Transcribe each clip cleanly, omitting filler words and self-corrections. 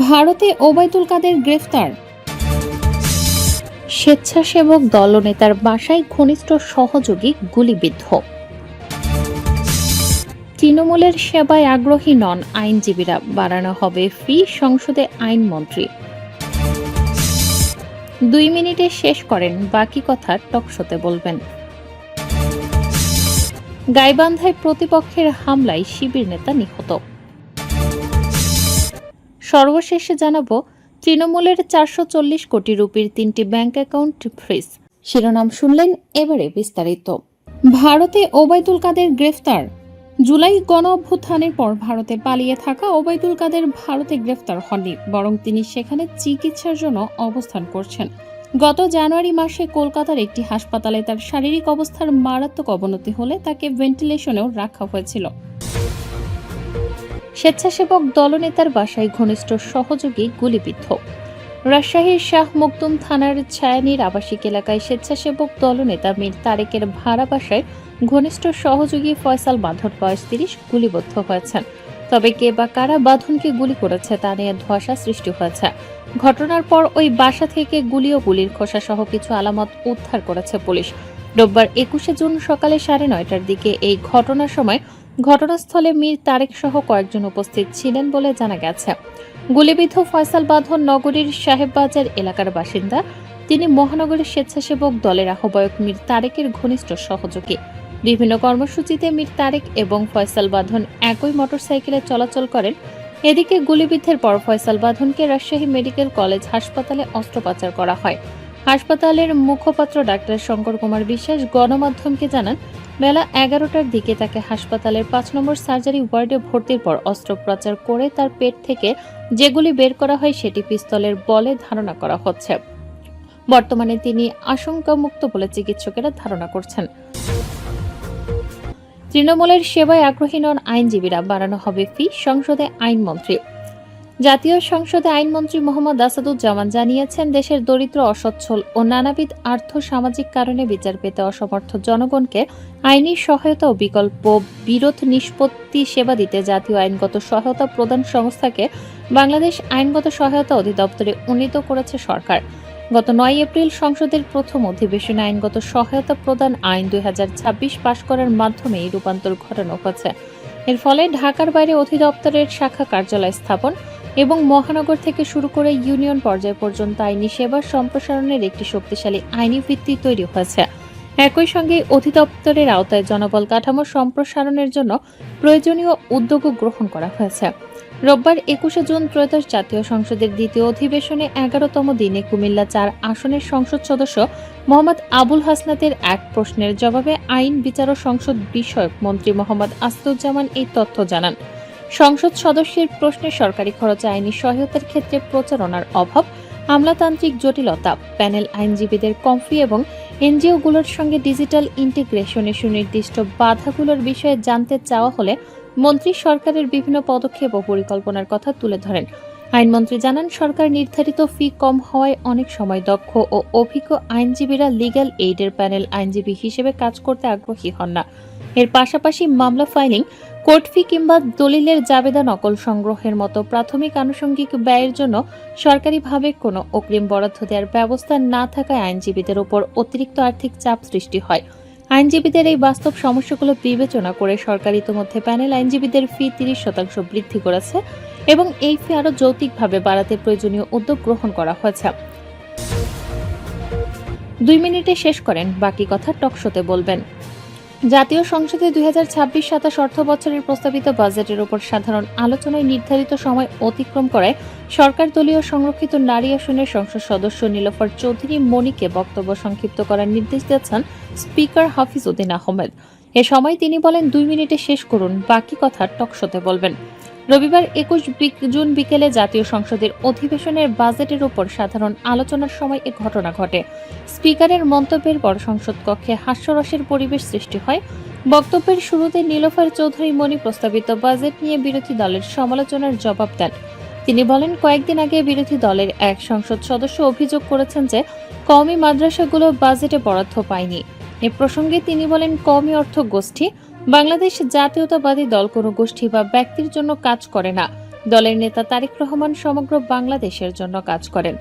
ভারতে ওবায়দুল কাদের গ্রেফতার। স্বেচ্ছাসেবক দলনেতার বাসায় ঘনিষ্ঠ সহযোগী গুলিবিদ্ধ। তৃণমূলের সেবায় আগ্রহী নন আইনজীবীরা, বাড়ানো হবে ফি, সংসদে আইনমন্ত্রী। 2 মিনিটে শেষ করেন, বাকি কথা টকশোতে বলবেন। গাইবান্ধায় প্রতিপক্ষের হামলায় শিবির নেতা নিহত। সর্বশেষে জানাবো, তৃণমূলের 440 কোটি রুপির 3টি ব্যাংক অ্যাকাউন্ট ফ্রিজ। শিরোনাম শুনলেন, এবারে বিস্তারিত। ভারতে ওবায়দুল কাদের গ্রেফতার। জুলাই গণ অভ্যুত্থানের পর ভারতে পালিয়ে থাকা ওবায়দুল কাদের ভারতে গ্রেফতার হননি, বরং তিনি সেখানে চিকিৎসার জন্য অবস্থান করছেন। গত জানুয়ারি মাসে কলকাতার একটি হাসপাতালে তার শারীরিক অবস্থার মারাত্মক অবনতি হলে তাকে ভেন্টিলেশনেও রাখা হয়েছিল। স্বেচ্ছাসেবক দলনেতার বাসায় ঘনিষ্ঠ সহযোগী গুলিবিদ্ধ। রাজশাহীর শাহ মখদুম থানার ছায়ানীর আবাসিক এলাকায় স্বেচ্ছাসেবক দলনেতা মীর তারেকের ভাড়া বাসায় ঘনিষ্ঠ সহযোগী ফয়সাল বাঁধন বয়স 30 গুলিবিদ্ধ হয়েছেন। তবে কে বা কারা বাঁধনকে গুলি করেছে তা নিয়ে ধোঁয়াশা সৃষ্টি হয়েছে। ঘটনার পর ওই বাসা থেকে গুলি ও গুলির খোসা সহ কিছু আলামত উদ্ধার করেছে পুলিশ। রোববার 21 জুন সকালে 9:30টার দিকে এই ঘটনার সময় ঘটনাস্থলে মীর তারেক সহ কয়েকজন উপস্থিত ছিলেন বলে জানা গেছে। গুলিবিদ্ধ ফয়সাল বাঁধন নগরীর সাহেববাজার এলাকার বাসিন্দা। তিনি মহানগরের স্বেচ্ছাসেবক দলের আহ্বায়ক মীর তারেকের ঘনিষ্ঠ সহযোগী। বিভিন্ন কর্মসূচিতে মীর তারেক এবং ফয়সাল বাঁধন একই মোটরসাইকেলে চলাচল করেন। এদিকে গুলিবিদ্ধের পর ফয়সাল বাঁধনকে রাজশাহী মেডিকেল কলেজ হাসপাতালে অস্ত্রোপচার করা হয়। হাসপাতালের মুখপাত্র ডাক্তার শঙ্কর কুমার বিশ্বাস গণমাধ্যমকে জানান, বেলা 11টার দিকে তাকে হাসপাতালের 5 নম্বর সার্জারি ওয়ার্ডে ভর্তির পর অস্ত্রোপচার করে তার পেট থেকে যেগুলি বের করা হয় সেটি পিস্তলের বলে ধারণা করা হচ্ছে। বর্তমানে তিনি আশঙ্কামুক্ত বলে চিকিৎসকেরা ধারণা করছেন। তৃণমূলের সেবায় আগ্রহী নন আইনজীবীরা, বাড়ানো হবে ফি, সংসদে আইনমন্ত্রী। জাতীয় সংসদে আইনমন্ত্রী মোহাম্মদ আসাদুজ্জামান জানিয়েছেন, দেশের দরিদ্র, অসচ্ছল ও নানাবিধ আর্থ সামাজিক কারণে বিচার পেতে অসমর্থ জনগণকে আইনি সহায়তা ও বিকল্প বিরোধ নিষ্পত্তি সেবা দিতে জাতীয় আইনগত সহায়তা প্রদান সংস্থাকে বাংলাদেশ আইনগত সহায়তা অধিদপ্তরে উন্নীত করেছে সরকার। গত 9 এপ্রিল সংসদের প্রথম অধিবেশনে আইনগত সহায়তা প্রদান আইন 2026 পাশ করার মাধ্যমে এই রূপান্তর ঘটানো হয়েছে। এর ফলে ঢাকার বাইরে অধিদপ্তরের শাখা কার্যালয় স্থাপন এবং মহানগর থেকে শুরু করে ইউনিয়ন পর্যায় পর্যন্ত আইনি সেবার সম্প্রসারণের একটি শক্তিশালী আইনি ভিত্তি তৈরি হয়েছে। একই সঙ্গে অধিদপ্তরের আওতায় জনবল কাঠামো সম্প্রসারণের জন্য প্রয়োজনীয় উদ্যোগও গ্রহণ করা হয়েছে। রোববার 21 জুন ত্রয়োদশ জাতীয় সংসদের দ্বিতীয় অধিবেশনে 11তম দিনে কুমিল্লা 4 আসনের সংসদ সদস্য মোহাম্মদ আবুল হাসনাতের এক প্রশ্নের জবাবে আইন, বিচার ও সংসদ বিষয়ক মন্ত্রী মোহাম্মদ আসাদুজ্জামান এই তথ্য জানান। সংসদ সদস্যের প্রশ্নে সরকারি খরচে আইনি সহায়তার ক্ষেত্রে প্রচারণার অভাব, আমলাতান্ত্রিক জটিলতা, প্যানেল আইনজীবীদের কম ফি এবং এনজিওগুলোর সঙ্গে ডিজিটাল ইন্টিগ্রেশনে সুনির্দিষ্ট বাধাগুলোর বিষয়ে জানতে চাওয়া হলে মন্ত্রী সরকারের বিভিন্ন পদক্ষেপ ও পরিকল্পনার কথা তুলে ধরেন। আইনমন্ত্রী জানান, সরকার নির্ধারিত ফি কম হওয়ায় অনেক সময় দক্ষ ও অভিজ্ঞ আইনজীবীরা লিগ্যাল এইডের প্যানেল আইনজীবী হিসেবে কাজ করতে আগ্রহী হন না। এর পাশাপাশি মামলা ফাইলিং, কোর্ট ফি কিংবা দলিলের জাবেদা নকল সংগ্রহের মতো প্রাথমিক আনুষঙ্গিক ব্যয়ের জন্য সরকারিভাবে কোনো অগ্রিম বরাদ্দ দেওয়ার ব্যবস্থা না থাকায় আইনজীবীদের ওপর অতিরিক্ত আর্থিক চাপ সৃষ্টি হয়। আইনজীবীদের এই বাস্তব সমস্যাগুলো বিবেচনা করে সরকার ইতিমধ্যে প্যানেল আইনজীবীদের ফি 30% বৃদ্ধি করেছে এবং এই ফি আরও যৌক্তিকভাবে বাড়াতে প্রয়োজনীয় উদ্যোগ গ্রহণ করা হয়েছে। 2 মিনিটে শেষ করেন, বাকি কথা টকশোতে বলবেন। জাতীয় সংসদে 2026-27 অর্থ বছরের প্রস্তাবিত বাজেটের উপর সাধারণ আলোচনায় নির্ধারিত সময় অতিক্রম করায় সরকার দলীয় সংরক্ষিত নারী আসনের সংসদ সদস্য নীলোফার চৌধুরী মনিকে বক্তব্য সংক্ষিপ্ত করার নির্দেশ দিয়েছেন স্পিকার হাফিজ উদ্দিন আহমেদ। এ সময় তিনি বলেন, 2 মিনিটে শেষ করুন, বাকি কথা টকশোতে বলবেন। রবিবার 21 জুন বিকেলে জাতীয় সংসদের অধিবেশনের বাজেটের উপর সাধারণ আলোচনার সময় এ ঘটনা ঘটে। স্পিকারের মন্তব্যের পর সংসদ কক্ষে হাস্যরসের পরিবেশ সৃষ্টি হয়। বক্তব্যের শুরুতে নীলোফার চৌধুরী মনি প্রস্তাবিত বাজেট নিয়ে বিরোধী দলের সমালোচনার জবাব দেন। তিনি বলেন, কয়েকদিন আগে বিরোধী দলের এক সংসদ সদস্য অভিযোগ করেছেন যে কওমি মাদ্রাসাগুলো বাজেটে বরাদ্দ পায়নি। এ প্রসঙ্গে তিনি বলেন, কওমি অর্থ গোষ্ঠী, বাংলাদেশ জাতীয়তাবাদী দল কোনো গোষ্ঠী বা ব্যক্তির জন্য কাজ করে না। দলের নেতা তারেক রহমান সমগ্র বাংলাদেশের জন্য কাজ করেন।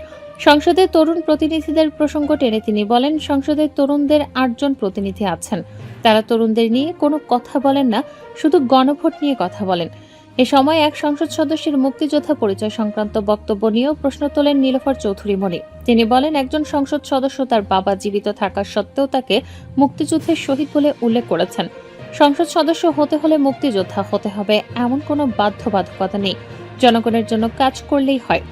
সংসদে তরুণ প্রতিনিধিদের প্রসঙ্গ টেনে তিনি বলেন, সংসদে তরুণদের ৮ জন প্রতিনিধি আছেন। তারা তরুণদের নিয়ে কোনো কথা বলেন না, শুধু গণভোট নিয়ে কথা বলেন। এ সময় এক সংসদ সদস্যের মুক্তিযোদ্ধা পরিচয় সংক্রান্ত বক্তব্য নিয়েও প্রশ্ন তোলেন নীলোফার চৌধুরী মনি। তিনি বলেন, একজন সংসদ সদস্য তার বাবা জীবিত থাকা সত্ত্বেও তাকে মুক্তিযুদ্ধের শহীদ বলে উল্লেখ করেছেন। সংসদ সদস্য হতে হলে মুক্তিযোদ্ধা হতে হবে এমন কোনো বাধ্যবাধকতা নেই, জনগণের জন্য কাজ করলেই হয়।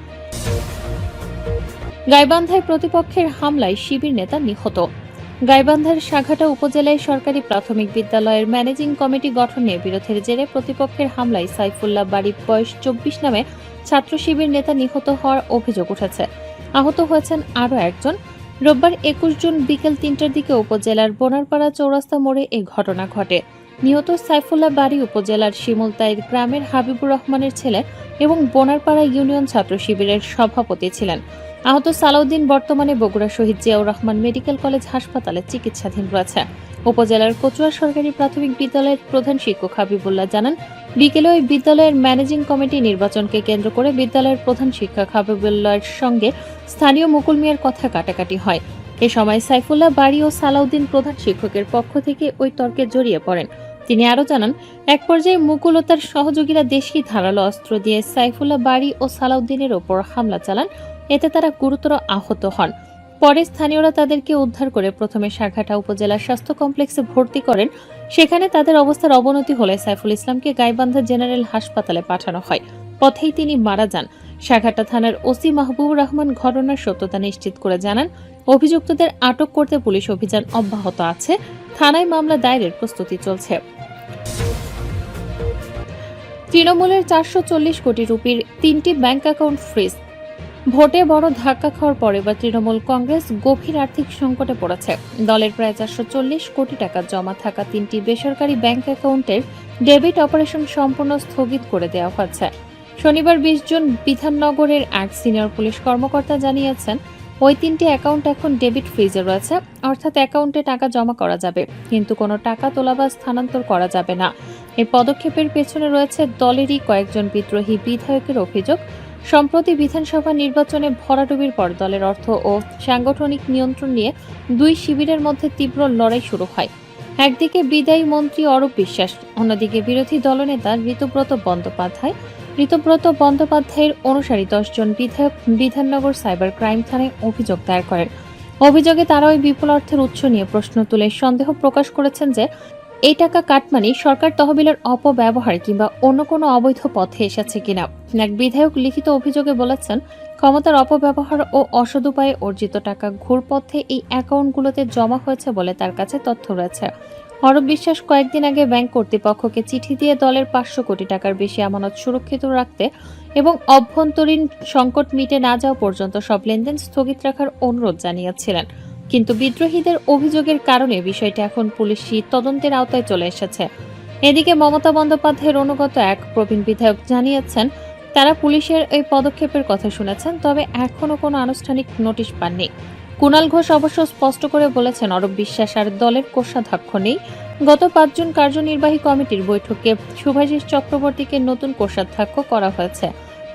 গাইবান্ধায় প্রতিপক্ষের হামলায় শিবির নেতা নিহত। গাইবান্ধার সাঘাটা উপজেলায় সরকারি প্রাথমিক বিদ্যালয়ের ম্যানেজিং কমিটি গঠনে বিরোধের জেরে প্রতিপক্ষের হামলায় সাইফুল্লাহ বাড়ি বয়স 24 নামে ছাত্র শিবির নেতা নিহত হওয়ার অভিযোগ উঠেছে। আহত হয়েছেন আরও একজন। রোববার 21 জুন বিকেল 3টার দিকে উপজেলার বোনারপাড়া চৌরাস্তা মোড়ে এই ঘটনা ঘটে। নিহত সাইফুল্লাহ বাড়ি উপজেলার শিমুলতাইর গ্রামের হাবিবুর রহমানের ছেলে এবং বোনারপাড়া ইউনিয়ন ছাত্র শিবিরের সভাপতি ছিলেন। আহত সালাউদ্দিন বর্তমানে বগুড়া শহীদ জিয়াউর রহমান মেডিকেল কলেজ হাসপাতালে চিকিৎসাধীন রয়েছে। উপজেলার কচুয়া সরকারি প্রাথমিক বিদ্যালয়ের প্রধান শিক্ষক হাবিবুল্লাহ জানান, বিকেলে ওই বিদ্যালয়ের ম্যানেজিং কমিটি নির্বাচনকে কেন্দ্র করে বিদ্যালয়ের প্রধান শিক্ষক হাবিবুল্লাহর সঙ্গে স্থানীয় মুকুল মিয়ার কথা কাটাকাটি হয়। এ সময় সাইফুল্লাহ বাড়ি ও সালাউদ্দিন প্রধান শিক্ষকের পক্ষ থেকে ওই তর্কে জড়িয়ে পড়েন। তিনি আরও জানান, এক পর্যায়ে মুকুল ও তার সহযোগীরা দেশি ধারালো অস্ত্র দিয়ে সাইফুল্লাহ বাড়ি ও সালাউদ্দিনের ওপর হামলা চালান। এতে তারা গুরুতর আহত হন। পরে স্থানীয়রা তাদেরকে উদ্ধার করে প্রথমে সাঘাটা উপজেলা স্বাস্থ্য কমপ্লেক্সে ভর্তি করেন। সেখানে তাদের অবস্থার অবনতি হলে সাইফুল ইসলামকে গাইবান্ধা জেনারেল হাসপাতালে পাঠানো হয়। পথেই তিনি মারা যান। সাঘাটা থানার ওসি মাহবুবুর রহমান ঘটনার সত্যতা নিশ্চিত করে জানান, অভিযুক্তদের আটক করতে পুলিশ অভিযান অব্যাহত আছে। থানায় মামলা দায়েরের প্রস্তুতি চলছে। তৃণমূলের 440 কোটি রুপির 3টি ব্যাংক অ্যাকাউন্ট ফ্রিজ। ভোটে বড় ধাক্কা খাওয়ার পরে বা তৃণমূল কংগ্রেস গভীর আর্থিক সংকটে পড়েছে। দলের প্রায় 440 কোটি টাকা জমা থাকা 3টি বেসরকারি ব্যাংক অ্যাকাউন্টের ডেবিট অপারেশন সম্পূর্ণ স্থগিত করে দেওয়া হচ্ছে। শনিবার 20 জুন বিধাননগরের এক সিনিয়র পুলিশ কর্মকর্তা জানিয়েছেন, ওই 3টি অ্যাকাউন্ট এখন ডেবিট ফ্রিজে রয়েছে, অর্থাৎ অ্যাকাউন্টে টাকা জমা করা যাবে, কিন্তু কোনো টাকা তোলা বা স্থানান্তর করা যাবে না। এই পদক্ষেপের পেছনে রয়েছে দলেরই কয়েকজন বিদ্রোহী বিধায়কের অভিযোগ। সম্প্রতি বিধানসভা নির্বাচনে ভরাডুবির পর দলের অর্থ ও সাংগঠনিক নিয়ন্ত্রণ নিয়ে দুই শিবিরের মধ্যে তীব্র লড়াই শুরু হয়। একদিকে বিদায়ী মন্ত্রী অরূপ বিশ্বাস, অন্যদিকে বিরোধী দলনেতা ঋতব্রত বন্দ্যোপাধ্যায়ের অনুসারী 10 জন বিধায়ক বিধাননগর সাইবার ক্রাইম থানায় অভিযোগ দায়ের করেন। অভিযোগে তারা ওই বিপুল অর্থের উৎস নিয়ে প্রশ্ন তুলে সন্দেহ প্রকাশ করেছেন যে এই টাকা কাটমানি সরকার তহবিলের অপব্যবহার কিংবা অন্য কোনো অবৈধ পথে এসেছে কিনা। এক বিধায়ক লিখিত অভিযোগে বলেছেন, ক্ষমতার অপব্যবহার ও অসদুপায়ে অর্জিত টাকা ঘুরপথে এই অ্যাকাউন্টগুলোতে জমা হয়েছে বলে তার কাছে তথ্য রয়েছে। অরূপ বিশ্বাস কয়েকদিন আগে ব্যাংক কর্তৃপক্ষকে চিঠি দিয়ে দলের 500 কোটি টাকার বেশি আমানত সুরক্ষিত রাখতে এবং অভ্যন্তরীণ সংকট মিটে না যাওয়া পর্যন্ত সব লেনদেন স্থগিত রাখার অনুরোধ জানিয়েছিলেন। কিন্তু বিদ্রোহীদের অভিযোগের কারণে বিষয়টি এখন পুলিশি তদন্তের আওতায় চলে এসেছে। এদিকে মমতা বন্দ্যোপাধ্যায়ের অনুগত এক প্রবীণ বিধায়ক জানিয়েছেন, তারা পুলিশের এই পদক্ষেপের কথা শুনেছেন, তবে এখনো কোনো আনুষ্ঠানিক নোটিশ পাননি। কুণাল ঘোষ অবশ্য স্পষ্ট করে বলেছেন, অরূপ বিশ্বাস আর দলের কোষাধ্যক্ষ নেই। গত 5 জুন কার্যনির্বাহী কমিটির বৈঠকে শুভাশিস চক্রবর্তীকে নতুন কোষাধ্যক্ষ করা হয়েছে,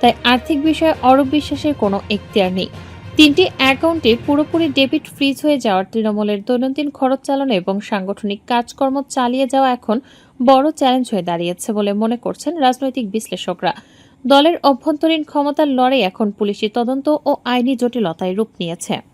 তাই আর্থিক বিষয়ে অরূপ বিশ্বাসের কোনো এখতিয়ার নেই। 3টি অ্যাকাউন্টে পুরোপুরি ডেবিট ফ্রিজ হয়ে যাওয়ার তৃণমূলের দৈনন্দিন খরচ চালানো এবং সাংগঠনিক কাজকর্ম চালিয়ে যাওয়া এখন বড় চ্যালেঞ্জ হয়ে দাঁড়িয়েছে বলে মনে করছেন রাজনৈতিক বিশ্লেষকরা। দলের অভ্যন্তরীণ ক্ষমতার লড়াই এখন পুলিশি তদন্ত ও আইনি জটিলতায় রূপ নিয়েছে।